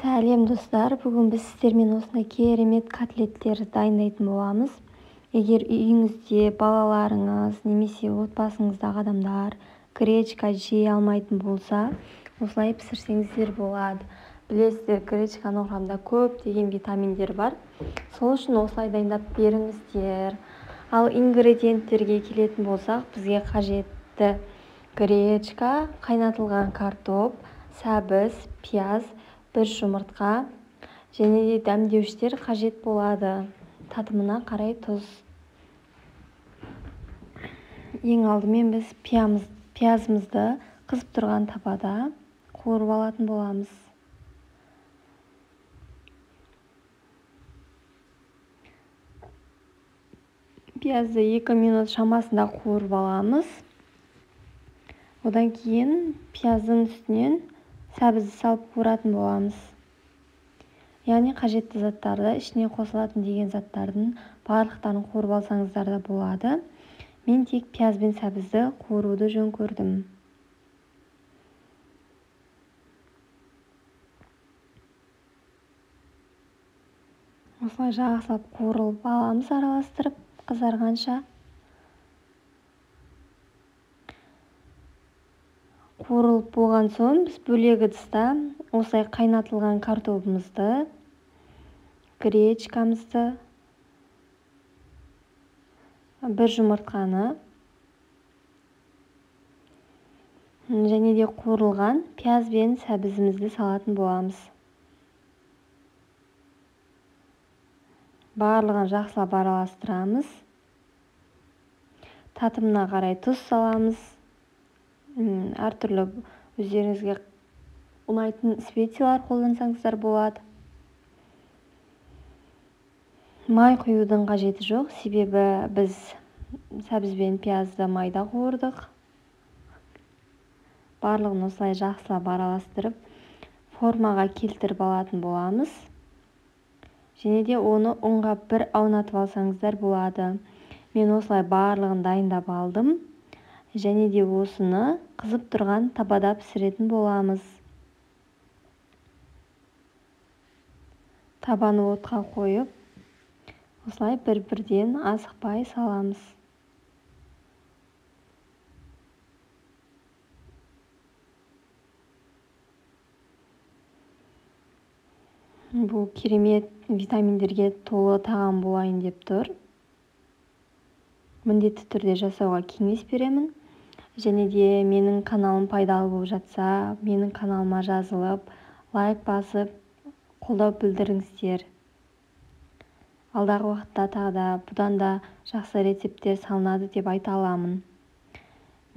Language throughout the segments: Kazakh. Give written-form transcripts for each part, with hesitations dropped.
Сәлем достар, бүгін біз сіздермен осындай керемет котлеттер дайындайтын боламыз. Егер үйіңізде балаларыңыз немесе отбасыңыздағы адамдар гречка жей алмайтын болса, осылай пісірсеңіздер болады. Білесіздер, гречканың құрамында көптеген витаминдер бар. Сол үшін осылай дайындап беріңіздер. Ал ингредиенттерге келетін болсақ, бізге қажетті гречка, қайнатылған картоп, сәбіз, пияз, бір жұмыртқа және де дәмдеуіштер қажет болады. Татымына қарай тұз. Ең алдымен біз пиязымызды қызып тұрған табада қуырып алатын боламыз. Пиязды 2 минут шамасында қуырып аламыз. Одан кейін пияздың үстінен сәбізді салып қуыратын боламыз. Яғни қажетті заттарды, ішіне қосылатын деген заттардың барлықтарын қуырып алсаңыздар да болады. Мен тек пияз бен сәбізді қуыруды жөн көрдім. Осылай жақсылап қуырып аламыз, араластырып қызарғанша. Қуырылып болған соң біз бөлек ыдыста осылай қайнатылған картопымызды, гречкамызды, бір жұмыртқаны және де қуырылған пияз бен сәбізімізді салатын боламыз. Барлығын жақсылап араластырамыз. Татымына қарай тұз саламыз. Әртүрлі өздеріңізге ұнайтын специялар қолдансаңыздар болады. Май құюдың қажеті жоқ, себебі біз сәбіз бен пиязды майда қуырдық. Барлығын осылай жақсылап араластырып, формаға келтіріп алатын боламыз. Және де оны ұнға бір аунатып алсаңыздар болады. Мен осылай барлығын дайындап алдым. Және де осыны қызып тұрған табада пісіретін боламыз. Табаны отқа қойып, осылай бір-бірден асықпай саламыз. Бұл керемет витаминдерге толы тағам болайын деп тұр. Міндетті түрде жасауға кеңес беремін. Және де менің каналым пайдалы болып жатса, менің каналыма жазылып, лайк басып, қолдау білдіріңіздер. Алдағы уақытта тағы да бұдан да жақсы рецепттер салынады деп айта аламын.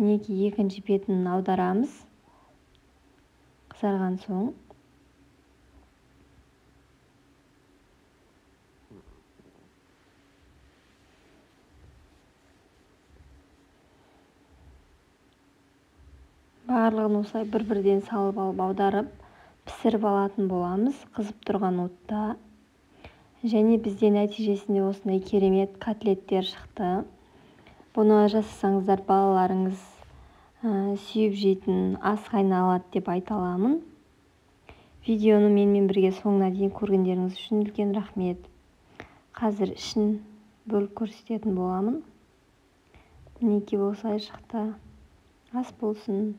Мінекей екінші бетін аударамыз. Қызарған соң. Барлығын осылай бір-бірден салып алып аударып, пісіріп алатын боламыз, қызып тұрған отта. Және бізде нәтижесінде осындай керемет котлеттер шықты. Бұны жасасаңыздар балаларыңыз сүйіп жейтін асқа айналады деп айта аламын. Видеоны менімен бірге соңына дейін көргендеріңіз үшін үлкен рахмет. Қазір ішін бөліп көрсететін боламын. Мінекей осылай шықты. Ас болсын.